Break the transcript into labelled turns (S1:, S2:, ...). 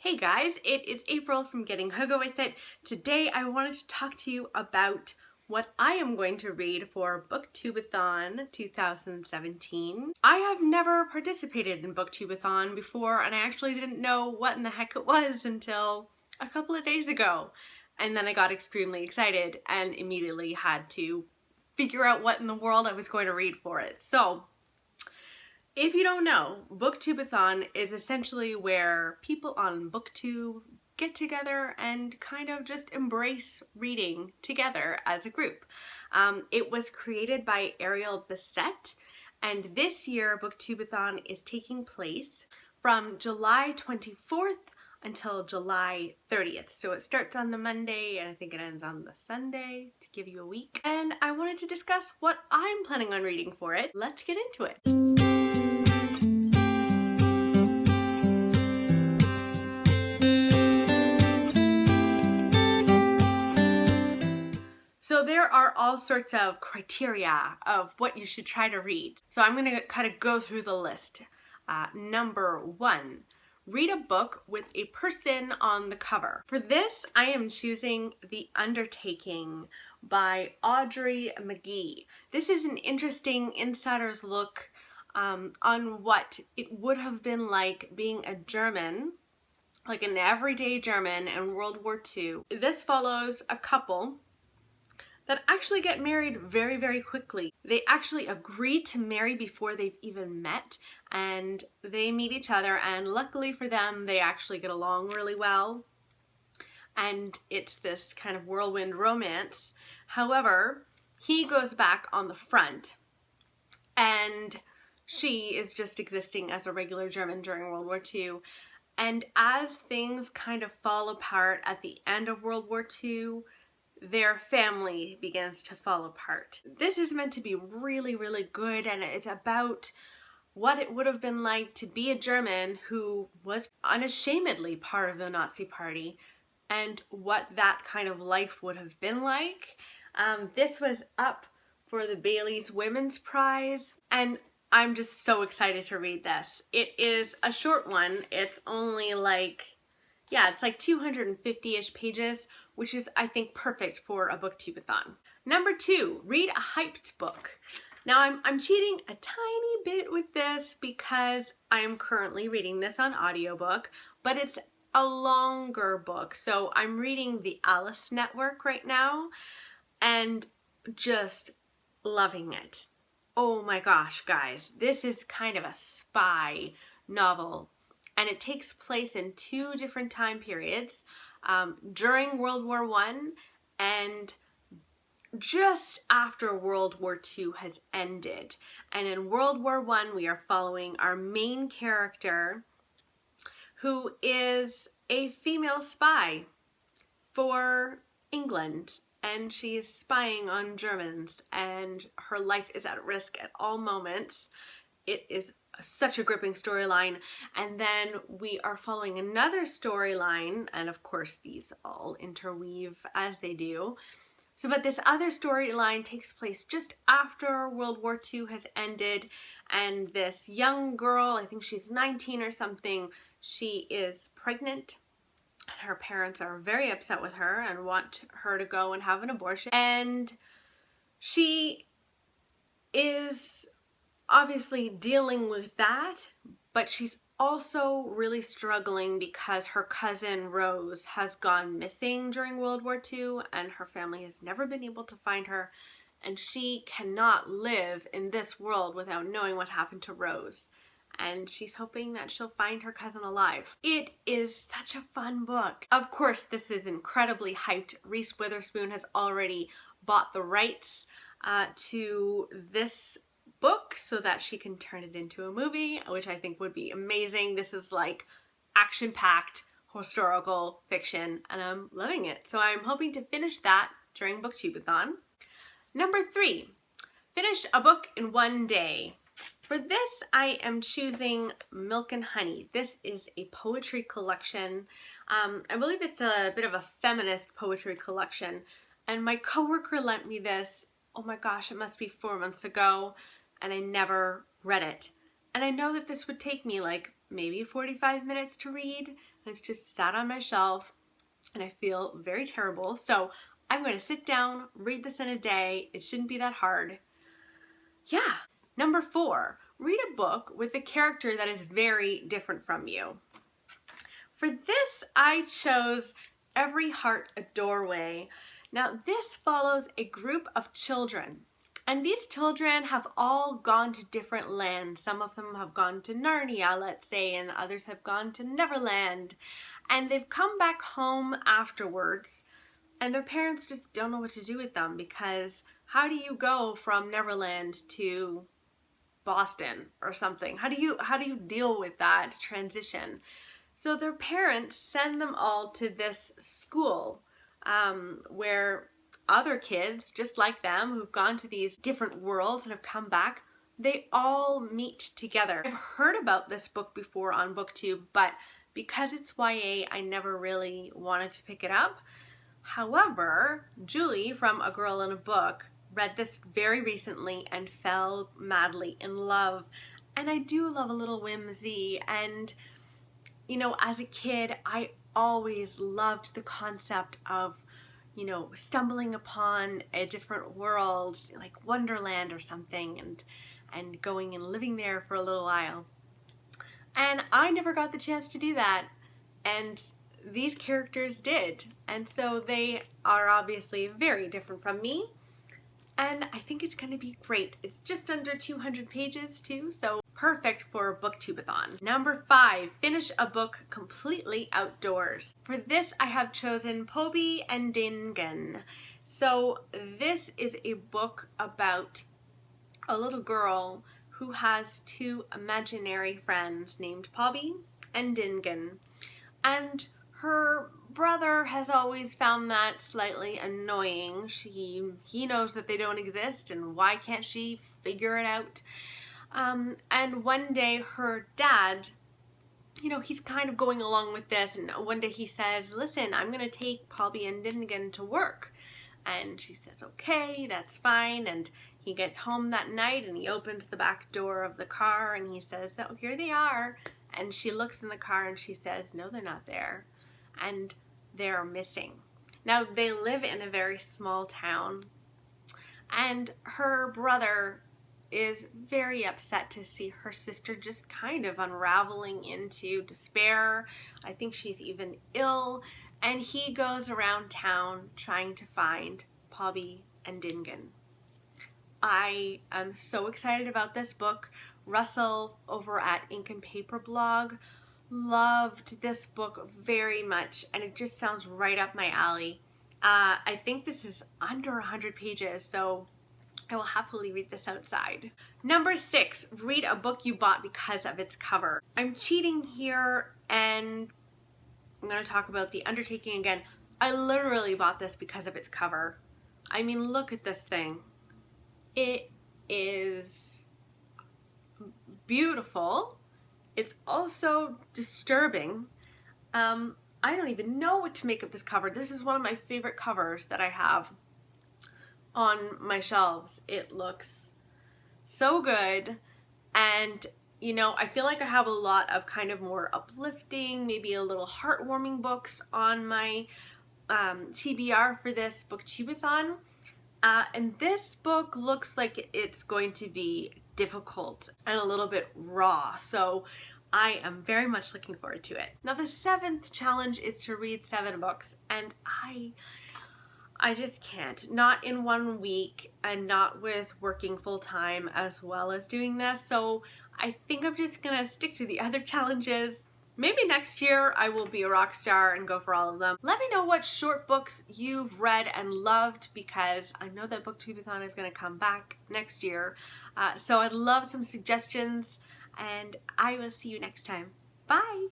S1: Hey guys, it is April from Getting Hugga With It. Today I wanted to talk to you about what I am going to read for BookTubeAthon 2017. I have never participated in BookTubeAthon before, and I actually didn't know what in the heck it was until a couple of days ago. And then I got extremely excited and immediately had to figure out what in the world I was going to read for it. So if you don't know, BookTubeAthon is essentially where people on BookTube get together and kind of just embrace reading together as a group. It was created by Ariel Bissett, and this year BookTubeAthon is taking place from July 24th until July 30th. So it starts on the Monday and I think it ends on the Sunday to give you a week. And I wanted to discuss what I'm planning on reading for it. Let's get into it. So there are all sorts of criteria of what you should try to read. So I'm going to kind of go through the list. Number 1, read a book with a person on the cover. For this, I am choosing The Undertaking by Audrey McGee. This is an interesting insider's look on what it would have been like being a German, like an everyday German in World War II. This follows a couple that actually get married very, very quickly. They actually agree to marry before they've even met, and they meet each other, and luckily for them, they actually get along really well. And it's this kind of whirlwind romance. However, he goes back on the front, and she is just existing as a regular German during World War II. And as things kind of fall apart at the end of World War II, their family begins to fall apart. This is meant to be really, really good, and it's about what it would have been like to be a German who was unashamedly part of the Nazi Party and what that kind of life would have been like. This was up for the Bailey's Women's Prize, and I'm just so excited to read this. It is a short one. It's only like, it's like 250-ish pages, which is, I think, perfect for a BookTubeAthon. Number 2, read a hyped book. Now, I'm cheating a tiny bit with this because I am currently reading this on audiobook, but it's a longer book. So I'm reading the Ellis Network right now and just loving it. Oh my gosh, guys, this is kind of a spy novel, and it takes place in 2 different time periods. During World War I and just after World War II has ended. And in World War I, we are following our main character, who is a female spy for England. And she is spying on Germans, and her life is at risk at all moments. It is such a gripping storyline. And then we are following another storyline, and of course these all interweave as they do. But this other storyline takes place just after World War II has ended, and this young girl, I think she's 19 or something, she is pregnant. Her parents are very upset with her and want her to go and have an abortion. And she is obviously dealing with that, but she's also really struggling because her cousin Rose has gone missing during World War II and her family has never been able to find her, and she cannot live in this world without knowing what happened to Rose. And she's hoping that she'll find her cousin alive. It is such a fun book. Of course, this is incredibly hyped. Reese Witherspoon has already bought the rights to this book so that she can turn it into a movie, which I think would be amazing. This is like action-packed historical fiction, and I'm loving it. So I'm hoping to finish that during BookTubeAthon. Number 3, finish a book in one day. For this, I am choosing Milk and Honey. This is a poetry collection. I believe it's a bit of a feminist poetry collection, and my coworker lent me this, oh my gosh, it must be 4 months ago, and I never read it. And I know that this would take me like maybe 45 minutes to read, and it's just sat on my shelf and I feel very terrible. So I'm going to sit down, read this in a day. It shouldn't be that hard. Yeah. Number 4, read a book with a character that is very different from you. For this, I chose Every Heart a Doorway. Now, this follows a group of children. And these children have all gone to different lands. Some of them have gone to Narnia, let's say, and others have gone to Neverland. And they've come back home afterwards, and their parents just don't know what to do with them, because how do you go from Neverland to Boston or something? How do you deal with that transition? So their parents send them all to this school where other kids, just like them, who've gone to these different worlds and have come back, they all meet together. I've heard about this book before on BookTube, but because it's YA, I never really wanted to pick it up. However, Julie from A Girl in a Book read this very recently and fell madly in love. And I do love a little whimsy, and you know, as a kid, I always loved the concept of, you know, stumbling upon a different world, like Wonderland or something, and going and living there for a little while. And I never got the chance to do that, and these characters did. And so they are obviously very different from me, and I think it's going to be great. It's just under 200 pages too, so perfect for BookTubeAthon. Number 5, finish a book completely outdoors. For this, I have chosen Pobby and Dingan. So this is a book about a little girl who has 2 imaginary friends named Pobby and Dingan. And her brother has always found that slightly annoying. He knows that they don't exist, and why can't she figure it out? And one day her dad, you know, he's kind of going along with this, and one day he says, listen, I'm going to take Pobby and Dingan to work. And she says, okay, that's fine. And he gets home that night and he opens the back door of the car and he says, oh, here they are. And she looks in the car and she says, no, they're not there. And they're missing. Now, they live in a very small town, and her brother is very upset to see her sister just kind of unraveling into despair. I think she's even ill, and he goes around town trying to find Pobby and Dingan. I am so excited about this book. Russell over at Ink and Paper blog loved this book very much, and it just sounds right up my alley. I think this is under 100 pages, so I will happily read this outside. Number 6, read a book you bought because of its cover. I'm cheating here, and I'm going to talk about The Undertaking again. I literally bought this because of its cover. I mean, look at this thing. It is beautiful. It's also disturbing. I don't even know what to make of this cover. This is one of my favorite covers that I have on my shelves. It looks so good, and you know, I feel like I have a lot of kind of more uplifting, maybe a little heartwarming books on my TBR for this BookTubeAthon, and this book looks like it's going to be difficult and a little bit raw, so I am very much looking forward to it. Now, the 7th challenge is to read 7 books, and I just can't. Not in one week, and not with working full-time as well as doing this, so I think I'm just gonna stick to the other challenges. Maybe next year I will be a rock star and go for all of them. Let me know what short books you've read and loved, because I know that BookTubeAthon is gonna come back next year, so I'd love some suggestions, and I will see you next time. Bye!